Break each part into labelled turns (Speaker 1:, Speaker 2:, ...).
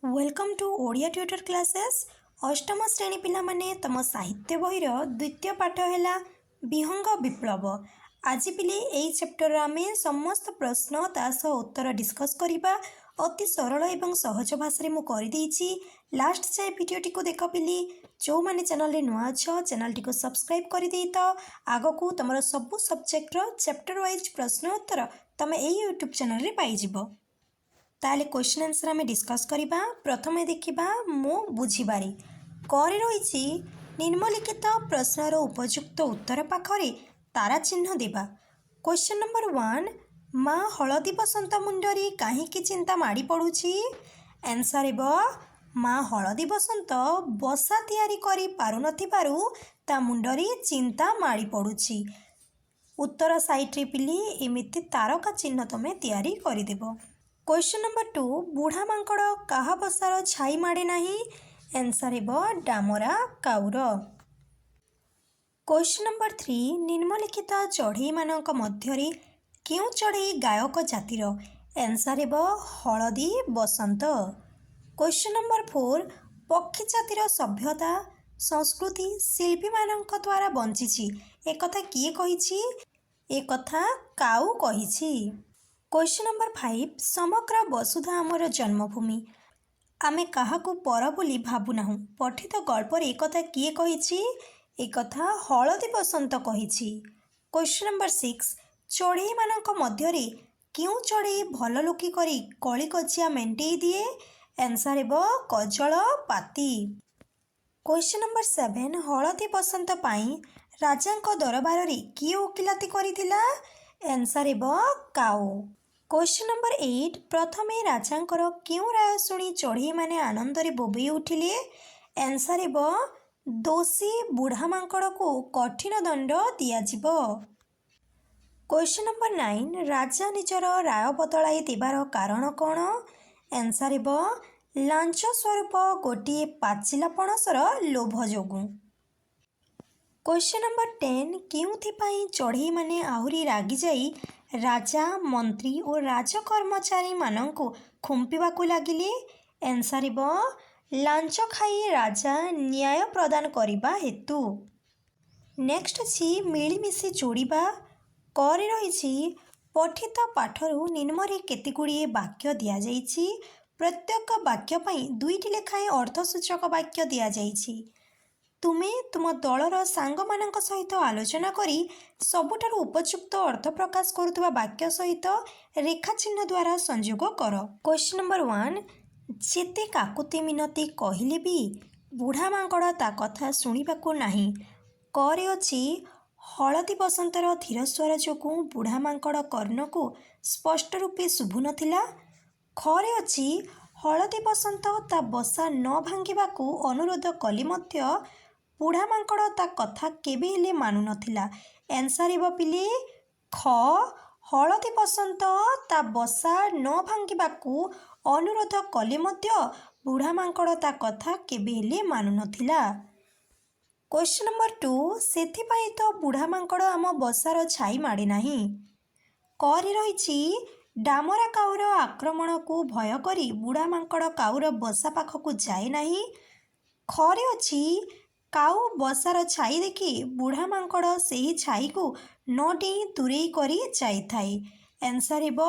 Speaker 1: Welcome to Odia tutor classes. अष्टम श्रेणी पिला माने तम साहित्य बहिर द्वितीय पाठ है विहंग विप्लव। आज पिले यही चैप्टर आमे समस्त प्रश्न तास उत्तर डिस्कस करवा। अति सरल एवं सहज भाषा में करदेची। लास्ट जाए वीडियोटी को देख पिली। जो मैंने चैनल रे नुआ छ चैनल टी को सब्सक्राइब कर दे तो आग को तुम सबू सब्जेक्टर चैप्टर वाइज प्रश्न उत्तर तुम यही यूट्यूब चैनल रे पाई जिवो। ताले क्वेश्चन आंसर आम डिस्कस करवा। प्रथम देखा मो बुझीबारी करे रही निम्नलिखित प्रश्नर उपयुक्त उत्तर पाखरे तारा चिन्ह देवा। क्वेश्चन नंबर 1 माँ हलदी बसंत मुंडरे कहीं चिंता माड़ी पड़ुछि। आंसर हेबो माँ हलदी बसंत बसा तैयारी करि पारु नथिबारु ता मुंडरे चिंता माड़ी पड़ुछि। उत्तर साइड रे पिली एमिति तारका चिन्ह तमे तैयारी करिदेबो। क्वेश्चन नंबर 2 बुढ़ा मांकड़ काहा बसार छाई माड़े नहीं। आंसर हेबो डामरा काउर। क्वेश्चन नंबर 3 निम्नलिखित चढ़ई मानक मध्यरे क्यों चढ़ई गायक जातिर। आंसर हेबो हलदी बसंत। क्वेश्चन नंबर 4 पक्षी जातिर सभ्यता संस्कृति शिल्पी मानक द्वारा बंचिछि एक कथा किए कहिछि। एक कथा काऊ कहिछि। क्वेश्चन नंबर 5 समग्र वसुधा आमर जन्मभूमि आमे काहाकू पर बोली भाबु नाहु। पठित गल्पर एक कथा किए कहिछि। एक कथा हलदी बसंत कहिछि। क्वेश्चन नंबर 6 चढ़ई मानक मध्यरे क्यों चढ़ई भल लोकी करी कली कजिया मेंटेई दिए। आंसर हेबो कजल पाती। क्वेश्चन नंबर 7 हलदी बसंत पाई राजांक दरबार रे किए ओकिलाती करिथिला। आंसर हेबो काऊ। क्वेश्चन नंबर 8 प्रथमे राजांकर क्यों राय शुणी चढ़ई माने आनंदरे बोबई उठिले। आंसर हेबो दोषी बुढ़ा मांकड़ को कठिन दंड दियाजिबो। क्वेश्चन नंबर 9 राजा निजर राय बदलाई देबार कारण कौन। आंसर हेबो लांच स्वरूप गोटे पाचिला पणसर लोभ जोगु। क्वेश्चन नंबर 10 क्योंथिपाई चढ़ई माने आहुरी रागी जाई राजा मंत्री और राजकर्मचारी मानंकु खुंपिबाकु लागिले। आंसर हेबो लांच खाई राजा न्याय प्रदान करिबा हेतु। नेक्स्ट छी मिलीमिशी जोड़िबा करे रही पठित पाठरू निम्नरे केतेगुड़िए वाक्य दिया जाइछि। प्रत्येक वाक्य पई दुईटी लेखाएं अर्थसूचक वाक्य दिया जाइछि। तुमे तुम दलर सांग मानक सहित आलोचना करी सबुठारु उपयुक्त अर्थ प्रकाश करुवा वाक्य सहित रेखा चिन्ह द्वारा संयोग कर। क्वेश्चन नंबर 1 जेते काकुति मिनती कहले भी बुढ़ा मांकड़ ता कथा शुणिबाकू नाही। करे अछि हलदी बसंतर धीर स्वर जोगु बुढ़ा मांकड़ कर्ण को स्पष्ट रूपे शुभु नथिला। खरे अछि हलदी बसंत ता बसा न भांगिबाकू अनुरोध कली मध्य बुढ़ा मांकड़ ता कथा केबे हेले मानु नथिला। आंसर हेबो पिले ख हलदी बसंत ता बसा न भांगिबाकू अनुरोध कले मध्य बुढ़ा मांकड़ ता कथा केबे हेले मानु नथिला। क्वेश्चन नंबर 2 सेथिपाई तो बुढ़ा मांकड़ आम बसार छाई माड़े नाही। करे रही डामरा काउर आक्रमण को भय करी बुढ़ा मांकड़ काउर बसा पाखक जाए नाही। खरे अछि काऊ बसार छाई देखी बुढ़ा मांकड़ सेही छाई को न डेई दूरेई करी जाइथाए। आंसर हेबो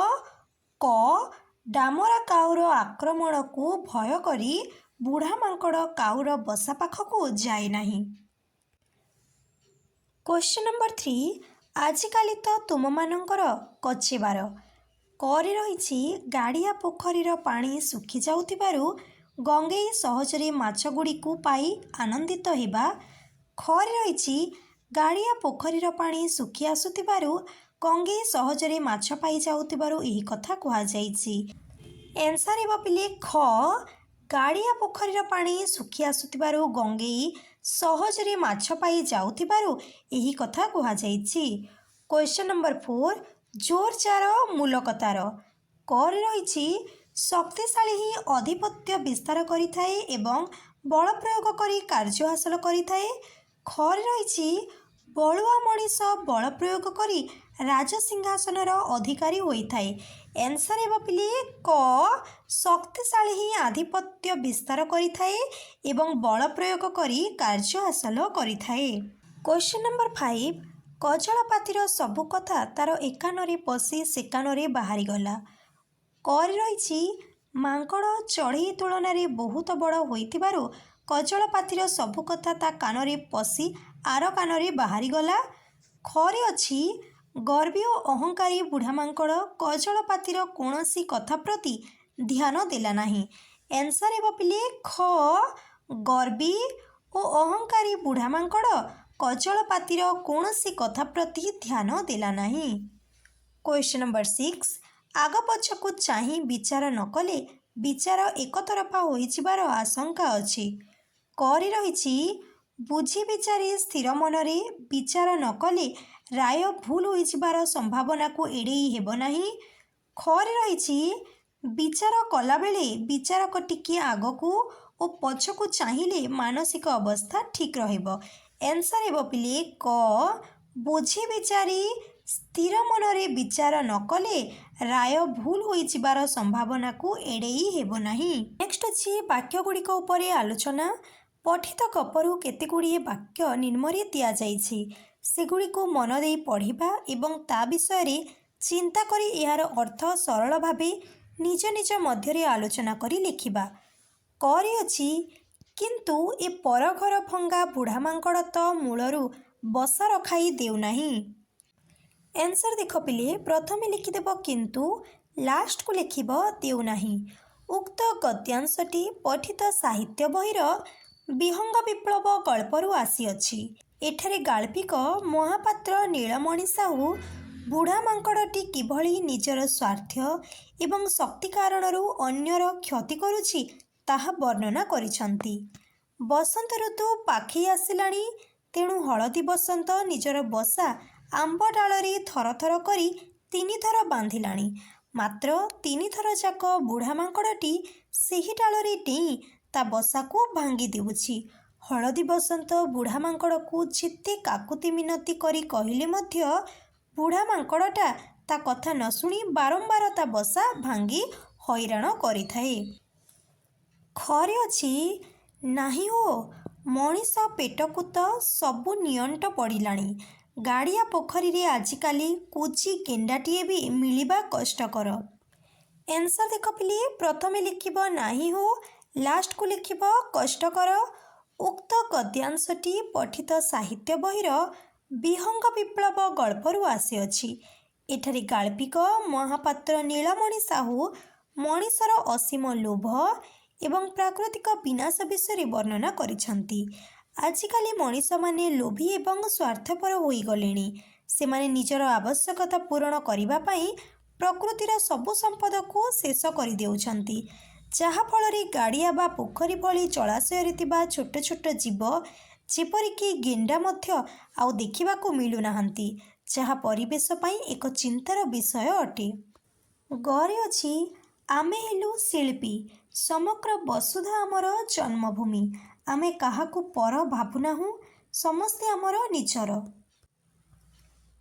Speaker 1: क डामरा काउर आक्रमण को भय करी बुढ़ा मांकड़ काउर बसा पाखक जाए नाही। क्वेश्चन नंबर 3 आजिकाली तो तुम मानकर कचेबार करे रही गाड़िया पोखरीर पानी सुखी जाउथिबारु गंगेई सहजरे माछ गुड़ी को पाई आनंदित हेबा। खरे रही गाड़िया पोखरीर पानी सुखी आसुथिबारु गंगेई सहजरे माछ पाई जाउथिबारु एही कथा कहा जाइछि। आंसर हेबो पिले ख गाड़िया पोखरीर पानी सुखी आसुथिबारु गंगेई सहजरे माछ पाई जाउथिबारु एही कथा कहा जाइछि। क्वेश्चन नंबर 4 जोर जार मूलकतार करे रही शक्तिशाली ही अधिपत्य विस्तार करिथाए एवं बल प्रयोग करी कार्य हासिल करिथाए। खरे रही बलुआ मनीष बल प्रयोग करी राजसिंहासनर अधिकारी होइथाए। एन्सर हेब पिले क शक्तिशाली ही आधिपत्य विस्तार करिथाए एवं बल प्रयोग करी कार्य हासिल करिथाए। क्वेश्चन नंबर 5 कजलपातिर सबु कथा तार एकाନରେ पशि सेकाନରେ बाहरी गला। କରି ରହିଛି ମାଙ୍କଡ଼ ଚଢ଼େଇ ତୁଳନାରେ ବହୁତ ବଡ଼ ହୋଇଥିବାରୁ କଜଳପାତିର ସବୁ କଥା ତା କାନରେ ପଶି ଆର କାନରେ ବାହାରିଗଲା। ଖରେ ଅଛି ଗର୍ବୀ ଓ ଅହଙ୍କାରୀ ବୁଢ଼ା ମାଙ୍କଡ଼ କଜଳପାତିର କୌଣସି କଥା ପ୍ରତି ଧ୍ୟାନ ଦେଲା ନାହିଁ। ଏନ୍ସର୍ ହେବ ପିଲେ ଖ ଗର୍ବୀ ଓ ଅହଙ୍କାରୀ ବୁଢ଼ା ମାଙ୍କଡ଼ କଜଳପାତିର କୌଣସି କଥା ପ୍ରତି ଧ୍ୟାନ ଦେଲା ନାହିଁ। କ୍ୱେଶ୍ଚନ୍ ନମ୍ବର 6 ଆଗ ପଛକୁ ଚାହିଁ ବିଚାର ନ କଲେ ବିଚାର ଏକତରଫା ହୋଇଯିବାର ଆଶଙ୍କା ଅଛି। କରି ରହିଛି ବୁଝି ବିଚାରି ସ୍ଥିର ମନରେ ବିଚାର ନ କଲେ ରାୟ ଭୁଲ ହୋଇଯିବାର ସମ୍ଭାବନାକୁ ଏଡ଼େଇ ହେବ ନାହିଁ। ଖରେ ରହିଛି ବିଚାର କଲାବେଳେ ବିଚାରକ ଟିକିଏ ଆଗକୁ ଓ ପଛକୁ ଚାହିଁଲେ ମାନସିକ ଅବସ୍ଥା ଠିକ୍ ରହିବ। ଏନ୍ସର୍ ହେବ ପିଲେ କ ବୁଝି ବିଚାରି ସ୍ଥିର ମନରେ ବିଚାର ନ କଲେ ରାୟ ଭୁଲ ହୋଇଯିବାର ସମ୍ଭାବନାକୁ ଏଡ଼େଇ ହେବ ନାହିଁ। ନେକ୍ସଟ ଅଛି ବାକ୍ୟ ଗୁଡ଼ିକ ଉପରେ ଆଲୋଚନା। ପଠିତ ଗପରୁ କେତେଗୁଡ଼ିଏ ବାକ୍ୟ ନିମ୍ନରେ ଦିଆଯାଇଛି, ସେଗୁଡ଼ିକୁ ମନ ଦେଇ ପଢ଼ିବା ଏବଂ ତା ବିଷୟରେ ଚିନ୍ତା କରି ଏହାର ଅର୍ଥ ସରଳ ଭାବେ ନିଜ ନିଜ ମଧ୍ୟରେ ଆଲୋଚନା କରି ଲେଖିବା। କରି ଅଛି କିନ୍ତୁ ଏ ପରଘର ଭଙ୍ଗା ବୁଢ଼ା ମାଙ୍କଡ଼ ତ ମୂଳରୁ ବସା ରଖାଇ ଦେଉନାହିଁ। ଏନ୍ସର୍ ଦେଖ ପିଲେ ପ୍ରଥମେ ଲେଖିଦେବ କିନ୍ତୁ, ଲାଷ୍ଟକୁ ଲେଖିବ ଦେଉନାହିଁ। ଉକ୍ତ ଗଦ୍ୟାଂଶଟି ପଠିତ ସାହିତ୍ୟ ବହିର ବିହଙ୍ଗ ବିପ୍ଳବ ଗଳ୍ପରୁ ଆସିଅଛି। ଏଠାରେ ଗାଳ୍ପିକ ମହାପାତ୍ର ନୀଳମଣି ସାହୁ ବୁଢ଼ା ମାଙ୍କଡ଼ଟି କିଭଳି ନିଜର ସ୍ୱାର୍ଥ ଏବଂ ଶକ୍ତି କାରଣରୁ ଅନ୍ୟର କ୍ଷତି କରୁଛି ତାହା ବର୍ଣ୍ଣନା କରିଛନ୍ତି। ବସନ୍ତ ଋତୁ ପାଖେଇ ଆସିଲାଣି, ତେଣୁ ହଳଦୀ ବସନ୍ତ ନିଜର ବସା ଆମ୍ବ ଡାଳରେ ଥରଥର କରି 3 ଥର ବାନ୍ଧିଲାଣି। ମାତ୍ର 3 ଥର ଯାକ ବୁଢ଼ା ମାଙ୍କଡ଼ଟି ସେହି ଡାଳରେ ଡେଇଁ ତା ବସାକୁ ଭାଙ୍ଗି ଦେଉଛି। ହଳଦୀ ବସନ୍ତ ବୁଢ଼ା ମାଙ୍କଡ଼କୁ ଯେତେ କାକୁତି ମିନତି କରି କହିଲେ ମଧ୍ୟ ବୁଢ଼ା ମାଙ୍କଡ଼ଟା ତା କଥା ନ ଶୁଣି ବାରମ୍ବାର ତା ବସା ଭାଙ୍ଗି ହଇରାଣ କରିଥାଏ। ଖରେ ଅଛି ନାହିଁ ହୋ ମଣିଷ ପେଟକୁ ତ ସବୁ ନିଅଣ୍ଟ ପଡ଼ିଲାଣି। ଗାଡ଼ିଆ ପୋଖରୀରେ ଆଜିକାଲି କୁଜି ଗେଣ୍ଡାଟିଏ ବି ମିଳିବା କଷ୍ଟକର। ଏନ୍ସର୍ ଦେଖ ପିଲେ ପ୍ରଥମେ ଲେଖିବ ନାହିଁ ହୋ, ଲାଷ୍ଟକୁ ଲେଖିବ କଷ୍ଟକର। ଉକ୍ତ ଗଦ୍ୟାଂଶଟି ପଠିତ ସାହିତ୍ୟ ବହିର ବିହଙ୍ଗ ବିପ୍ଳବ ଗଳ୍ପରୁ ଆସିଅଛି। ଏଠାରେ ଗାଳ୍ପିକ ମହାପାତ୍ର ନୀଳମଣି ସାହୁ ମଣିଷର ଅସୀମ ଲୋଭ ଏବଂ ପ୍ରାକୃତିକ ବିନାଶ ବିଷୟରେ ବର୍ଣ୍ଣନା କରିଛନ୍ତି। ଆଜିକାଲି ମଣିଷମାନେ ଲୋଭୀ ଏବଂ ସ୍ୱାର୍ଥପର ହୋଇଗଲେଣି। ସେମାନେ ନିଜର ଆବଶ୍ୟକତା ପୂରଣ କରିବା ପାଇଁ ପ୍ରକୃତିର ସବୁ ସମ୍ପଦକୁ ଶେଷ କରିଦେଉଛନ୍ତି, ଯାହାଫଳରେ ଗାଡ଼ିଆ ବା ପୋଖରୀ ଭଳି ଜଳାଶୟରେ ଥିବା ଛୋଟ ଛୋଟ ଜୀବ ଯେପରିକି ଗେଣ୍ଡା ମଧ୍ୟ ଆଉ ଦେଖିବାକୁ ମିଳୁନାହାନ୍ତି, ଯାହା ପରିବେଶ ପାଇଁ ଏକ ଚିନ୍ତାର ବିଷୟ ଅଟେ। ଗରେ ଅଛି ଆମେ ହେଲୁ ଶିଳ୍ପୀ, ସମଗ୍ର ବସୁଧା ଆମର ଜନ୍ମଭୂମି, ଆମେ କାହାକୁ ପର ଭାବୁନାହୁଁ, ସମସ୍ତେ ଆମର ନିଜର।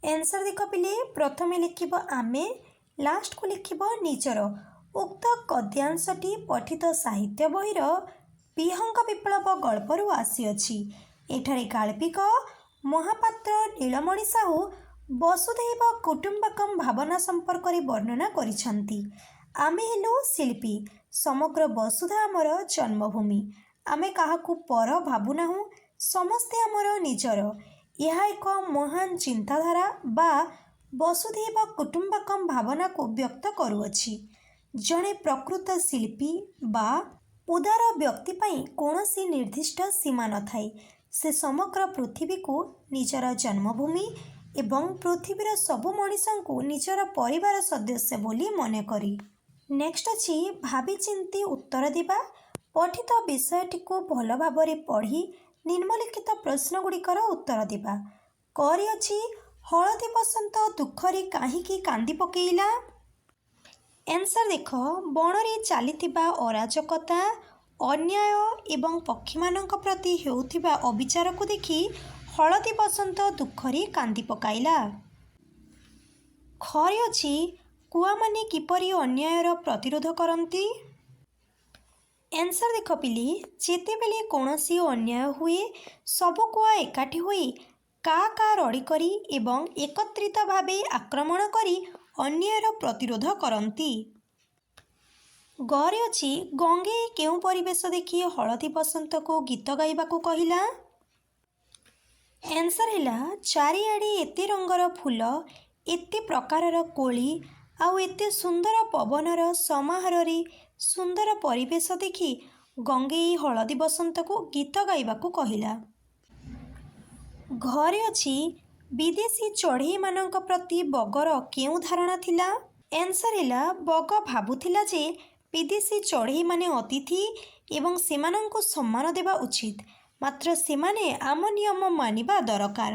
Speaker 1: ଏନ୍ସର୍ ଦେଖ ପିଲେ ପ୍ରଥମେ ଲେଖିବ ଆମେ, ଲାଷ୍ଟକୁ ଲେଖିବ ନିଜର। ଉକ୍ତ ଗଦ୍ୟାଂଶଟି ପଠିତ ସାହିତ୍ୟ ବହିର ବିହଙ୍ଗ ବିପ୍ଳବ ଗଳ୍ପରୁ ଆସିଅଛି। ଏଠାରେ ଗାଳ୍ପିକ ମହାପାତ୍ର ନୀଳମଣି ସାହୁ ବସୁଧୈବ କୁଟୁମ୍ବକମ୍ ଭାବନା ସମ୍ପର୍କରେ ବର୍ଣ୍ଣନା କରିଛନ୍ତି। ଆମେ ହେଲୁ ଶିଳ୍ପୀ, ସମଗ୍ର ବସୁଧା ଆମର ଜନ୍ମଭୂମି, ଆମେ କାହାକୁ ପର ଭାବୁନାହୁଁ, ସମସ୍ତେ ଆମର ନିଜର। ଏହା ଏକ ମହାନ ଚିନ୍ତାଧାରା ବା ବସୁଧୈବ କୁଟୁମ୍ବକମ୍ ଭାବନାକୁ ବ୍ୟକ୍ତ କରୁଅଛି। ଜଣେ ପ୍ରକୃତ ଶିଳ୍ପୀ ବା ଉଦାର ବ୍ୟକ୍ତି ପାଇଁ କୌଣସି ନିର୍ଦ୍ଦିଷ୍ଟ ସୀମା ନଥାଏ। ସେ ସମଗ୍ର ପୃଥିବୀକୁ ନିଜର ଜନ୍ମଭୂମି ଏବଂ ପୃଥିବୀର ସବୁ ମଣିଷଙ୍କୁ ନିଜର ପରିବାର ସଦସ୍ୟ ବୋଲି ମନେ କରେ। ନେକ୍ସଟ ଅଛି ଭାବିଚିନ୍ତି ଉତ୍ତର ଦେବା। ପଠିତ ବିଷୟଟିକୁ ଭଲ ଭାବରେ ପଢ଼ି ନିମ୍ନଲିଖିତ ପ୍ରଶ୍ନ ଗୁଡ଼ିକର ଉତ୍ତର ଦେବା। କରି ଅଛି ହଳଦୀ ବସନ୍ତ ଦୁଃଖରେ କାହିଁକି କାନ୍ଦି ପକେଇଲା? ଏନ୍ସର୍ ଦେଖ ବଣରେ ଚାଲିଥିବା ଅରାଜକତା, ଅନ୍ୟାୟ ଏବଂ ପକ୍ଷୀମାନଙ୍କ ପ୍ରତି ହେଉଥିବା ଅବିଚାରକୁ ଦେଖି ହଳଦୀ ବସନ୍ତ ଦୁଃଖରେ କାନ୍ଦି ପକାଇଲା। ଖରେ ଅଛି କୁଆମାନେ କିପରି ଅନ୍ୟାୟର ପ୍ରତିରୋଧ କରନ୍ତି? ଆନ୍ସର୍ ଦେଖ ପିଲେ, ଯେତେବେଳେ କୌଣସି ଅନ୍ୟାୟ ହୁଏ ସବୁ କୁଆ ଏକାଠି ହୋଇ କା ରଡ଼ି କରି ଏବଂ ଏକତ୍ରିତ ଭାବେ ଆକ୍ରମଣ କରି ଅନ୍ୟାୟର ପ୍ରତିରୋଧ କରନ୍ତି। ଗରେ ଅଛି, ଗଙ୍ଗେଇ କେଉଁ ପରିବେଶ ଦେଖି ହଳଦୀ ବସନ୍ତକୁ ଗୀତ ଗାଇବାକୁ କହିଲା? ଆନ୍ସର୍ ହେଲା, ଚାରିଆଡ଼େ ଏତେ ରଙ୍ଗର ଫୁଲ, ଏତେ ପ୍ରକାରର କୋଳି ଆଉ ଏତେ ସୁନ୍ଦର ପବନର ସମାହାରରେ ସୁନ୍ଦର ପରିବେଶ ଦେଖି ଗଙ୍ଗେଇ ହଳଦୀ ବସନ୍ତକୁ ଗୀତ ଗାଇବାକୁ କହିଲା। ଘରେ ଅଛି, ବିଦେଶୀ ଚଢ଼େଇମାନଙ୍କ ପ୍ରତି ବଗର କେଉଁ ଧାରଣା ଥିଲା? ଆନ୍ସର୍ ହେଲା, ବଗ ଭାବୁଥିଲା ଯେ ବିଦେଶୀ ଚଢ଼େଇମାନେ ଅତିଥି ଏବଂ ସେମାନଙ୍କୁ ସମ୍ମାନ ଦେବା ଉଚିତ, ମାତ୍ର ସେମାନେ ଆମ ନିୟମ ମାନିବା ଦରକାର।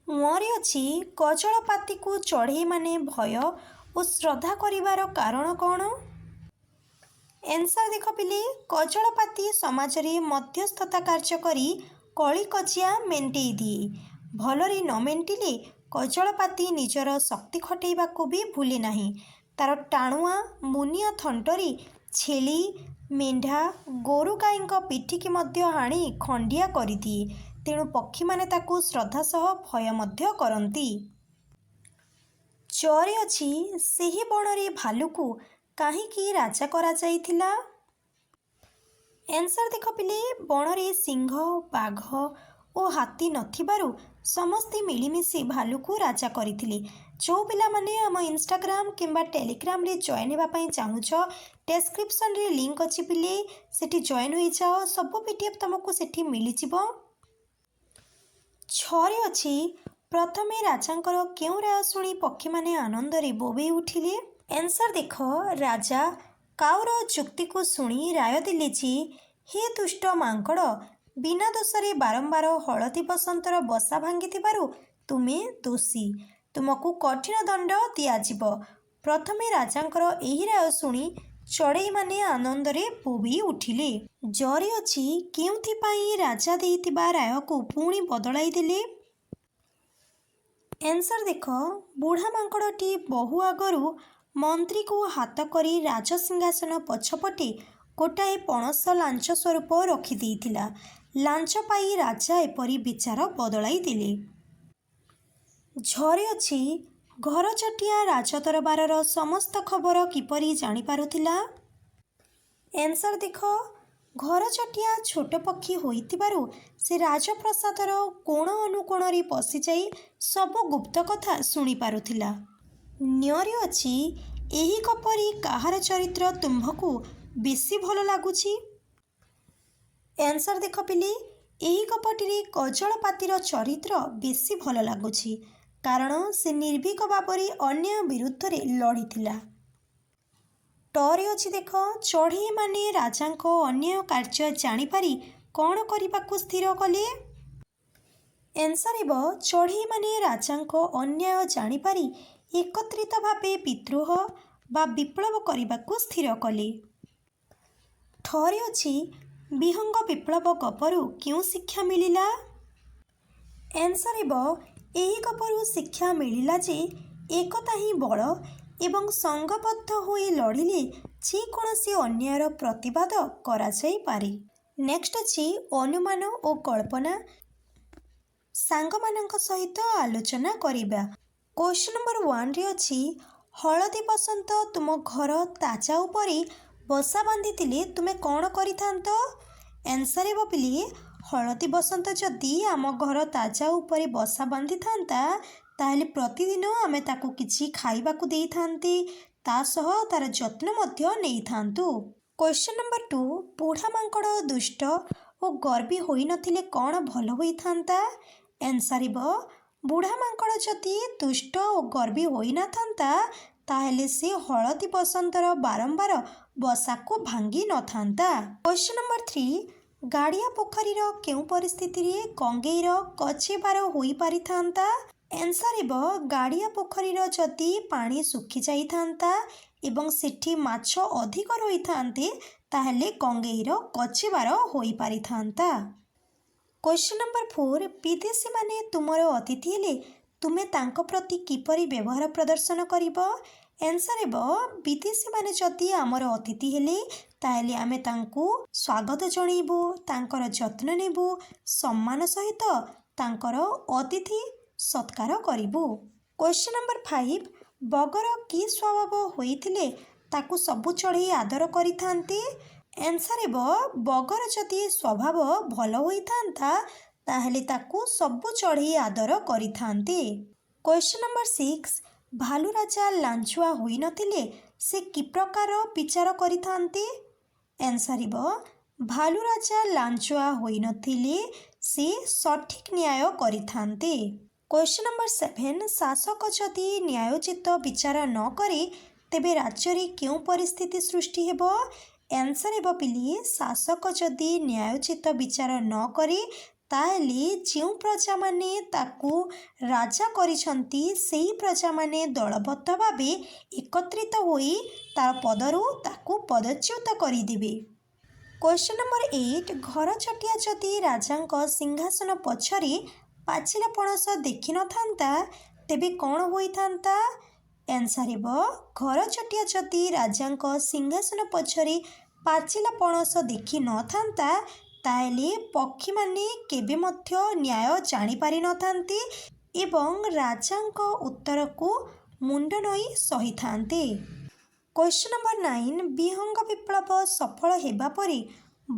Speaker 1: ମରେ ଅଛି, କଜଳପାତିକୁ ଚଢ଼େଇମାନେ ଭୟ ଓ ଶ୍ରଦ୍ଧା କରିବାର କାରଣ କ'ଣ? ଆନ୍ସର୍ ଦେଖ ପିଲେ, କଜଳପାତି ସମାଜରେ ମଧ୍ୟସ୍ଥତା କାର୍ଯ୍ୟ କରି କଳି କଜିଆ ମେଣ୍ଟେଇ ଦିଏ। ଭଲରେ ନ ମେଣ୍ଟିଲେ କଜଳପାତି ନିଜର ଶକ୍ତି ଖଟେଇବାକୁ ବି ଭୁଲେ ନାହିଁ। ତାର ଟାଣୁଆ ମୁନିଆ ଥଣ୍ଟରେ ଛେଳି, ମେଣ୍ଢା, ଗୋରୁ ଗାଈଙ୍କ ପିଠିକି ମଧ୍ୟ ହାଣି ଖଣ୍ଡିଆ କରିଦିଏ। ତେଣୁ ପକ୍ଷୀମାନେ ତାକୁ ଶ୍ରଦ୍ଧା ସହ ଭୟ ମଧ୍ୟ କରନ୍ତି। ଚରେ ଅଛି, ସେହି ବଣରେ ଭାଲୁକୁ କାହିଁକି ରାଜା କରାଯାଇଥିଲା? ଆନ୍ସର୍ ଦେଖ ପିଲେ, ବଣରେ ସିଂହ, ବାଘ ଓ ହାତୀ ନଥିବାରୁ ସମସ୍ତେ ମିଳିମିଶି ଭାଲୁକୁ ରାଜା କରିଥିଲେ। ଯେଉଁ ପିଲାମାନେ ଆମ ଇନଷ୍ଟାଗ୍ରାମ କିମ୍ବା ଟେଲିଗ୍ରାମରେ ଜଏନ୍ ହେବା ପାଇଁ ଚାହୁଁଛ, ଡେସ୍କ୍ରିପସନରେ ଲିଙ୍କ୍ ଅଛି ପିଲେ, ସେଠି ଜଏନ୍ ହୋଇଯାଅ। ସବୁ PDF ତୁମକୁ ସେଠି ମିଳିଯିବ। ଛରେ ଅଛି, ପ୍ରଥମେ ରାଜାଙ୍କର କେଉଁ ରାୟ ଶୁଣି ପକ୍ଷୀମାନେ ଆନନ୍ଦରେ ବୋବେଇ ଉଠିଲେ? ଆନ୍ସର୍ ଦେଖ, ରାଜା କାଉର ଯୁକ୍ତିକୁ ଶୁଣି ରାୟ ଦେଲେ ଯେ, ହେ ଦୁଷ୍ଟ ମାଙ୍କଡ଼, ବିନା ଦୋଷରେ ବାରମ୍ବାର ହଳଦୀ ବସନ୍ତର ବସା ଭାଙ୍ଗିଥିବାରୁ ତୁମେ ଦୋଷୀ। ତୁମକୁ କଠିନ ଦଣ୍ଡ ଦିଆଯିବ। ପ୍ରଥମେ ରାଜାଙ୍କର ଏହି ରାୟ ଶୁଣି ଚଢ଼େଇମାନେ ଆନନ୍ଦରେ ବୋବେଇ ଉଠିଲେ। ଜରେ ଅଛି, କେଉଁଥିପାଇଁ ରାଜା ଦେଇଥିବା ରାୟକୁ ପୁଣି ବଦଳାଇ ଦେଲେ? ଆନ୍ସର୍ ଦେଖ, ବୁଢ଼ା ମାଙ୍କଡ଼ଟି ବହୁ ଆଗରୁ ମନ୍ତ୍ରୀକୁ ହାତ କରି ରାଜସିଂହାସନ ପଛପଟେ ଗୋଟାଏ ପଣସ ଲାଞ୍ଚ ସ୍ୱରୂପ ରଖିଦେଇଥିଲା। ଲାଞ୍ଚ ପାଇ ରାଜା ଏପରି ବିଚାର ବଦଳାଇ ଦେଲେ। ଝରେ ଅଛି, ଘରଚଟିଆ ରାଜଦରବାରର ସମସ୍ତ ଖବର କିପରି ଜାଣିପାରୁଥିଲା? ଆନ୍ସର୍ ଦେଖ, ଘରଚଟିଆ ଛୋଟ ପକ୍ଷୀ ହୋଇଥିବାରୁ ସେ ରାଜପ୍ରସାଦର କୋଣ ଅନୁକୋଣରେ ପଶିଯାଇ ସବୁ ଗୁପ୍ତ କଥା ଶୁଣିପାରୁଥିଲା। ନ୍ୟରେ ଅଛି, ଏହି ଗପରେ କାହାର ଚରିତ୍ର ତୁମ୍ଭକୁ ବେଶୀ ଭଲ ଲାଗୁଛି? ଆନ୍ସର୍ ଦେଖ ପିଲେ, ଏହି ଗପଟିରେ କଜଳପାତିର ଚରିତ୍ର ବେଶୀ ଭଲ ଲାଗୁଛି, କାରଣ ସେ ନିର୍ଭୀକ ଭାବରେ ଅନ୍ୟାୟ ବିରୁଦ୍ଧରେ ଲଢ଼ିଥିଲା। ଟରେ ଅଛି ଦେଖ, ଚଢ଼େଇମାନେ ରାଜାଙ୍କ ଅନ୍ୟାୟ କାର୍ଯ୍ୟ ଜାଣିପାରି କ'ଣ କରିବାକୁ ସ୍ଥିର କଲେ? ଆନ୍ସର୍ ହେବ, ଚଢ଼େଇମାନେ ରାଜାଙ୍କ ଅନ୍ୟାୟ ଜାଣିପାରି ଏକତ୍ରିତ ଭାବେ ବିଦ୍ରୋହ ବା ବିପ୍ଳବ କରିବାକୁ ସ୍ଥିର କଲେ। ଠରେ ଅଛି, ବିହଙ୍ଗ ବିପ୍ଳବ ଗପରୁ କେଉଁ ଶିକ୍ଷା ମିଳିଲା? ଆନ୍ସର୍ ହେବ, ଏହି ଗପରୁ ଶିକ୍ଷା ମିଳିଲା ଯେ ଏକତା ହିଁ ବଳ ଏବଂ ସଂଘବଦ୍ଧ ହୋଇ ଲଢ଼ିଲେ ଯେକୌଣସି ଅନ୍ୟାୟର ପ୍ରତିବାଦ କରାଯାଇପାରେ। ନେକ୍ସଟ ଅଛି ଅନୁମାନ ଓ କଳ୍ପନା ସାଙ୍ଗମାନଙ୍କ ସହିତ ଆଲୋଚନା କରିବା। କ୍ୱେଶ୍ଚନ ନମ୍ବର 1ରେ ଅଛି, ହଳଦୀ ବସନ୍ତ ତୁମ ଘର ତାଜା ଉପରେ ବସା ବାନ୍ଧିଥିଲେ ତୁମେ କ'ଣ କରିଥାନ୍ତ? ଆନ୍ସର୍ ହେବ ପିଲେ, ହଳଦୀ ବସନ୍ତ ଯଦି ଆମ ଘର ତାଜା ଉପରେ ବସା ବାନ୍ଧିଥାନ୍ତା ତାହେଲେ ପ୍ରତିଦିନ ଆମେ ତାକୁ କିଛି ଖାଇବାକୁ ଦେଇଥାନ୍ତି, ତା ସହ ତାର ଯତ୍ନ ମଧ୍ୟ ନେଇଥାନ୍ତୁ। କ୍ୱେଶ୍ଚନ ନମ୍ବର 2, ବୁଢ଼ା ମାଙ୍କଡ଼ ଦୁଷ୍ଟ ଓ ଗର୍ବୀ ହୋଇନଥିଲେ କ'ଣ ଭଲ ହୋଇଥାନ୍ତା? ଆନ୍ସର୍ ହେବ, ବୁଢ଼ା ମାଙ୍କଡ଼ ଯଦି ଦୁଷ୍ଟ ଓ ଗର୍ବୀ ହୋଇନଥାନ୍ତା ତାହେଲେ ସେ ହଳଦୀ ବସନ୍ତର ବାରମ୍ବାର ବସାକୁ ଭାଙ୍ଗି ନଥାନ୍ତା। କ୍ୱେଶ୍ଚନ ନମ୍ବର 3, ଗାଡ଼ିଆ ପୋଖରୀର କେଉଁ ପରିସ୍ଥିତିରେ ଗଙ୍ଗେଇର କଚେବାର ହୋଇପାରିଥାନ୍ତା? ଆନ୍ସର୍ ହେବ, ଗାଡ଼ିଆ ପୋଖରୀର ଯଦି ପାଣି ଶୁଖିଯାଇଥାନ୍ତା ଏବଂ ସେଠି ମାଛ ଅଧିକ ରହିଥାନ୍ତେ ତାହେଲେ ଗଙ୍ଗେଇର କଚେବାର ହୋଇପାରିଥାନ୍ତା। କ୍ୱେଶ୍ଚନ ନମ୍ବର 4, ବିଦେଶୀମାନେ ତୁମର ଅତିଥି ହେଲେ ତୁମେ ତାଙ୍କ ପ୍ରତି କିପରି ବ୍ୟବହାର ପ୍ରଦର୍ଶନ କରିବ? ଆନ୍ସର୍ ହେବ ବିଦେଶୀମାନେ ଯଦି ଆମର ଅତିଥି ହେଲେ ତାହେଲେ ଆମେ ତାଙ୍କୁ ସ୍ୱାଗତ ଜଣାଇବୁ, ତାଙ୍କର ଯତ୍ନ ନେବୁ, ସମ୍ମାନ ସହିତ ତାଙ୍କର ଅତିଥି ସତ୍କାର କରିବୁ। କ୍ୱେଶ୍ଚନ୍ ନମ୍ବର 5, ବଗର କି ସ୍ୱଭାବ ହୋଇଥିଲେ ତାକୁ ସବୁ ଚଢ଼େଇ ଆଦର କରିଥାନ୍ତି? ଆନ୍ସର୍ ହେବ ବଗର ଯଦି ସ୍ୱଭାବ ଭଲ ହୋଇଥାନ୍ତା ତାହେଲେ ତାକୁ ସବୁ ଚଢ଼େଇ ଆଦର କରିଥାନ୍ତି। କ୍ୱେଶ୍ଚନ୍ ନମ୍ବର 6, ଭାଲୁ ରାଜା ଲାଞ୍ଚୁଆ ହୋଇନଥିଲେ ସେ କି ପ୍ରକାର ବିଚାର କରିଥାନ୍ତି? ଆନ୍ସର୍ ହେବ ଭାଲୁ ରାଜା ଲାଞ୍ଚୁଆ ହୋଇନଥିଲେ ସେ ସଠିକ୍ ନ୍ୟାୟ କରିଥାନ୍ତି। କ୍ୱେଶ୍ଚନ୍ ନମ୍ବର 7, ଶାସକ ଯଦି ନ୍ୟାୟୋଚିତ ବିଚାର ନ କରେ ତେବେ ରାଜ୍ୟରେ କେଉଁ ପରିସ୍ଥିତି ସୃଷ୍ଟି ହେବ? ଆନ୍ସର୍ ହେବ ପିଲି ଶାସକ ଯଦି ନ୍ୟାୟୋଚିତ ବିଚାର ନ କରେ ତାହେଲେ ଯେଉଁ ପ୍ରଜାମାନେ ତାକୁ ରାଜା କରିଛନ୍ତି ସେହି ପ୍ରଜାମାନେ ଦଳବଦ୍ଧ ଭାବେ ଏକତ୍ରିତ ହୋଇ ତାର ପଦରୁ ତାକୁ ପଦଚ୍ୟୁତ କରିଦେବେ। କ୍ୱେଶ୍ଚନ୍ ନମ୍ବର 8, ଘରଚଟିଆ ଯଦି ରାଜାଙ୍କ ସିଂହାସନ ପଛରେ ପାଚିଲା ପଣସ ଦେଖିନଥାନ୍ତା ତେବେ କ'ଣ ହୋଇଥାନ୍ତା? ଆନ୍ସର୍ ହେବ ଘରଚଟିଆ ଯଦି ରାଜାଙ୍କ ସିଂହାସନ ପଛରେ ପାଚିଲା ପଣସ ଦେଖିନଥାନ୍ତା ତାହେଲେ ପକ୍ଷୀମାନେ କେବେ ମଧ୍ୟ ନ୍ୟାୟ ଜାଣିପାରିନଥାନ୍ତି ଏବଂ ରାଜାଙ୍କ ଉତ୍ତରକୁ ମୁଣ୍ଡ ନୋଇ ସହିଥାନ୍ତି। କ୍ୱେଶ୍ଚନ୍ ନମ୍ବର 9, ବିହଙ୍ଗ ବିପ୍ଳବ ସଫଳ ହେବା ପରେ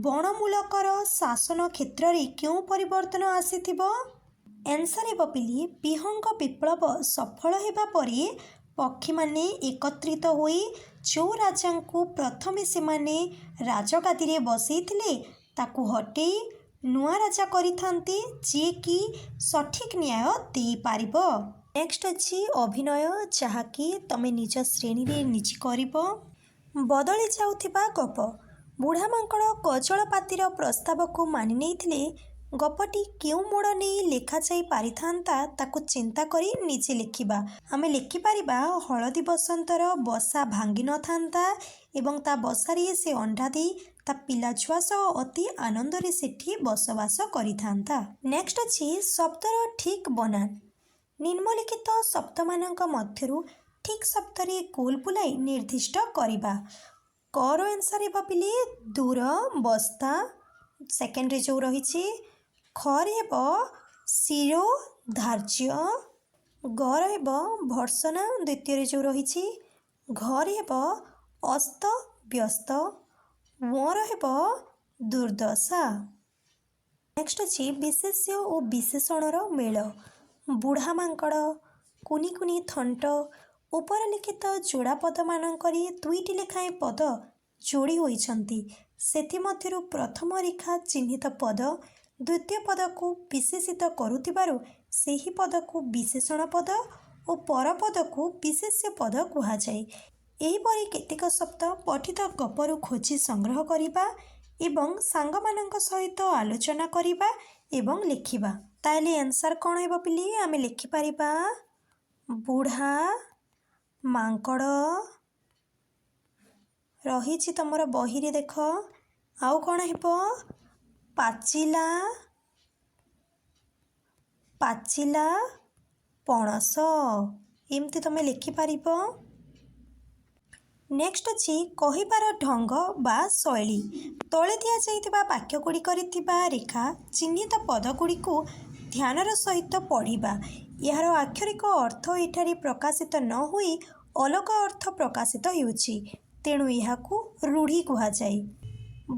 Speaker 1: ବଣମୂଲକର ଶାସନ କ୍ଷେତ୍ରରେ କେଉଁ ପରିବର୍ତ୍ତନ ଆସିଥିବ? ଆନ୍ସର୍ ହେବ ପିଲି ବିହଙ୍ଗ ବିପ୍ଳବ ସଫଳ ହେବା ପରେ ପକ୍ଷୀମାନେ ଏକତ୍ରିତ ହୋଇ ଯେଉଁ ରାଜାଙ୍କୁ ପ୍ରଥମେ ସେମାନେ ରାଜଗାଦିରେ ବସେଇଥିଲେ ତାକୁ ହଟେଇ ନୂଆ ରାଜା କରିଥାନ୍ତି ଯିଏକି ସଠିକ୍ ନ୍ୟାୟ ଦେଇପାରିବ। ନେକ୍ସଟ ଅଛି ଅଭିନୟ, ଯାହାକି ତମେ ନିଜ ଶ୍ରେଣୀରେ ନିଜେ କରିବ। ବଦଳି ଯାଉଥିବା ଗପ। ବୁଢ଼ା ମାଙ୍କଡ଼ କଜଳପାତିର ପ୍ରସ୍ତାବକୁ ମାନି ନେଇଥିଲେ। ଗପଟି କେଉଁ ମୋଡ଼ ନେଇ ଲେଖାଯାଇ ପାରିଥାନ୍ତା ତାକୁ ଚିନ୍ତା କରି ନିଜେ ଲେଖିବା। ଆମେ ଲେଖିପାରିବା ହଳଦୀ ବସନ୍ତର ବସା ଭାଙ୍ଗି ନଥାନ୍ତା ଏବଂ ତା ବସାରେ ସେ ଅଣ୍ଡା ଦେଇ ତା ପିଲାଛୁଆ ସହ ଅତି ଆନନ୍ଦରେ ସେଠି ବସବାସ କରିଥାନ୍ତା। ନେକ୍ସଟ ଅଛି ଶବ୍ଦର ଠିକ୍ ବନାନ। ନିମ୍ନଲିଖିତ ଶବ୍ଦମାନଙ୍କ ମଧ୍ୟରୁ ଠିକ୍ ଶବ୍ଦରେ ଗୋଲ ବୁଲାଇ ନିର୍ଦ୍ଦିଷ୍ଟ କରିବା। କର ଆନ୍ସର୍ ହେବ ପିଲି ଦୂର, ବସ୍ତା ସେକେଣ୍ଡରେ ଯେଉଁ ରହିଛି। ଖରେ ହେବ ଶିରୋ, ଧାର୍ଯ୍ୟ। ଗର ହେବ ଭର୍ତ୍ସନା ଦ୍ୱିତୀୟରେ ଯେଉଁ ରହିଛି। ଘରେ ହେବ ଅସ୍ତ, ବ୍ୟସ୍ତ। ମୋର ହେବ ଦୁର୍ଦ୍ଦଶା। ନେକ୍ସଟ ଅଛି ବିଶେଷ୍ୟ ଓ ବିଶେଷଣର ମେଳ। ବୁଢ଼ା ମାଙ୍କଡ଼, କୁନି କୁନି ଥଣ୍ଟ। ଉପରଲିଖିତ ଯୋଡ଼ା ପଦମାନଙ୍କରେ 2ଟି ଲେଖାଏଁ ପଦ ଯୋଡ଼ି ହୋଇଛନ୍ତି। ସେଥିମଧ୍ୟରୁ ପ୍ରଥମ ରେଖା ଚିହ୍ନିତ ପଦ ଦ୍ୱିତୀୟ ପଦକୁ ବିଶେଷିତ କରୁଥିବାରୁ ସେହି ପଦକୁ ବିଶେଷଣ ପଦ ଓ ପର ପଦକୁ ବିଶେଷ୍ୟ ପଦ କୁହାଯାଏ। ଏହିପରି କେତେକ ଶବ୍ଦ ପଠିତ ଗପରୁ ଖୋଜି ସଂଗ୍ରହ କରିବା ଏବଂ ସାଙ୍ଗମାନଙ୍କ ସହିତ ଆଲୋଚନା କରିବା ଏବଂ ଲେଖିବା। ତାହେଲେ ଆନ୍ସର୍ କ'ଣ ହେବ ପିଲି? ଆମେ ଲେଖିପାରିବା ବୁଢ଼ା ମାଙ୍କଡ଼ ରହିଛି ତମର ବହିରେ ଦେଖ। ଆଉ କ'ଣ ହେବ? ପାଚିଲା ପାଚିଲା ପଣସ। ଏମିତି ତମେ ଲେଖିପାରିବ। ନେକ୍ସଟ ଅଛି କହିବାର ଢଙ୍ଗ ବା ଶୈଳୀ। ତଳେ ଦିଆଯାଇଥିବା ବାକ୍ୟଗୁଡ଼ିକରେ ଥିବା ରେଖା ଚିହ୍ନିତ ପଦଗୁଡ଼ିକୁ ଧ୍ୟାନର ସହିତ ପଢ଼ିବା। ଏହାର ଆକ୍ଷରିକ ଅର୍ଥ ଏଠାରେ ପ୍ରକାଶିତ ନ ହୋଇ ଅଲଗା ଅର୍ଥ ପ୍ରକାଶିତ ହେଉଛି, ତେଣୁ ଏହାକୁ ରୂଢ଼ି କୁହାଯାଏ।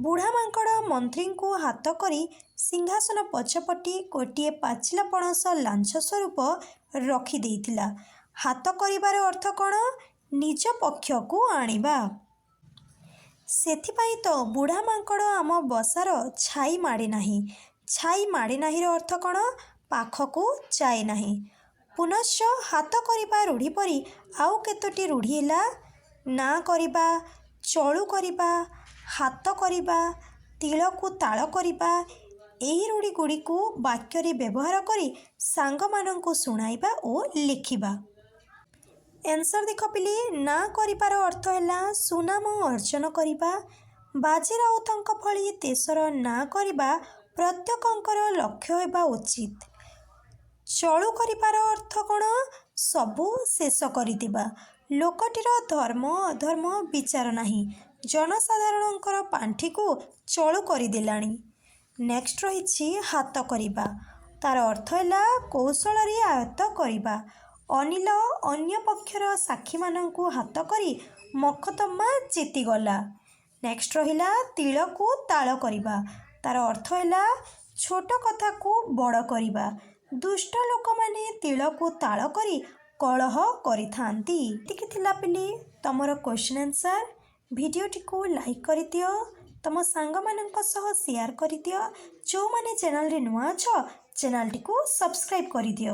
Speaker 1: ବୁଢ଼ା ମାଙ୍କଡ଼ ମନ୍ତ୍ରୀଙ୍କୁ ହାତ କରି ସିଂହାସନ ପଛପଟେ ଗୋଟିଏ ପାଚିଲା ପଣସ ଲାଞ୍ଚ ସ୍ୱରୂପ ରଖିଦେଇଥିଲା। ହାତ କରିବାର ଅର୍ଥ କ'ଣ? ନିଜ ପକ୍ଷକୁ ଆଣିବା। ସେଥିପାଇଁ ତ ବୁଢ଼ା ମାଙ୍କଡ଼ ଆମ ବସାର ଛାଇ ମାଡ଼େ ନାହିଁ। ଛାଇ ମାଡ଼େ ନାହିଁର ଅର୍ଥ କ'ଣ? ପାଖକୁ ଯାଏ ନାହିଁ। ପୁନଶ୍ଚ ହାତ କରିବା ରୂଢ଼ି ପରି ଆଉ କେତୋଟି ରୂଢ଼ି ହେଲା ନାଁ କରିବା, ଚଳୁ କରିବା, ହାତ କରିବା, ତିଳକୁ ତାଳ କରିବା। ଏହି ରୂଢ଼ିଗୁଡ଼ିକୁ ବାକ୍ୟରେ ବ୍ୟବହାର କରି ସାଙ୍ଗମାନଙ୍କୁ ଶୁଣାଇବା ଓ ଲେଖିବା। ଆନ୍ସର୍ ଦେଖ ପିଲି, ନାଁ କରିବାର ଅର୍ଥ ହେଲା ସୁନାମ ଅର୍ଜନ କରିବା। ବାଜି ରାଉତଙ୍କ ଭଳି ଦେଶର ନାଁ କରିବା ପ୍ରତ୍ୟେକଙ୍କର ଲକ୍ଷ୍ୟ ହେବା ଉଚିତ। ଚଳୁ କରିବାର ଅର୍ଥ କ'ଣ? ସବୁ ଶେଷ କରିଦେବା। ଲୋକଟିର ଧର୍ମ ଅଧର୍ମ ବିଚାର ନାହିଁ, ଜନସାଧାରଣଙ୍କର ପାଣ୍ଠିକୁ ଚଳୁ କରିଦେଲାଣି। ନେକ୍ସଟ ରହିଛି ହାତ କରିବା। ତାର ଅର୍ଥ ହେଲା କୌଶଳରେ ଆୟତ୍ତ କରିବା। ଅନିଲ ଅନ୍ୟ ପକ୍ଷର ସାକ୍ଷୀମାନଙ୍କୁ ହାତ କରି ମକଦ୍ଦମା ଜିତିଗଲା। ନେକ୍ସଟ ରହିଲା ତିଳକୁ ତାଳ କରିବା। ତାର ଅର୍ଥ ହେଲା ଛୋଟ କଥାକୁ ବଡ଼ କରିବା। ଦୁଷ୍ଟ ଲୋକମାନେ ତିଳକୁ ତାଳ କରି କଳହ କରିଥାନ୍ତି। ଏତିକି ଥିଲା ପିଲି ତମର କ୍ୱେଶ୍ଚନ୍ ଆନ୍ସର୍। ଭିଡ଼ିଓଟିକୁ ଲାଇକ୍ କରିଦିଅ, ତମ ସାଙ୍ଗମାନଙ୍କ ସହ ସେୟାର କରିଦିଅ। ଯେଉଁମାନେ ଚ୍ୟାନେଲରେ ନୂଆ ଅଛ ଚ୍ୟାନେଲଟିକୁ ସବସ୍କ୍ରାଇବ୍ କରିଦିଅ।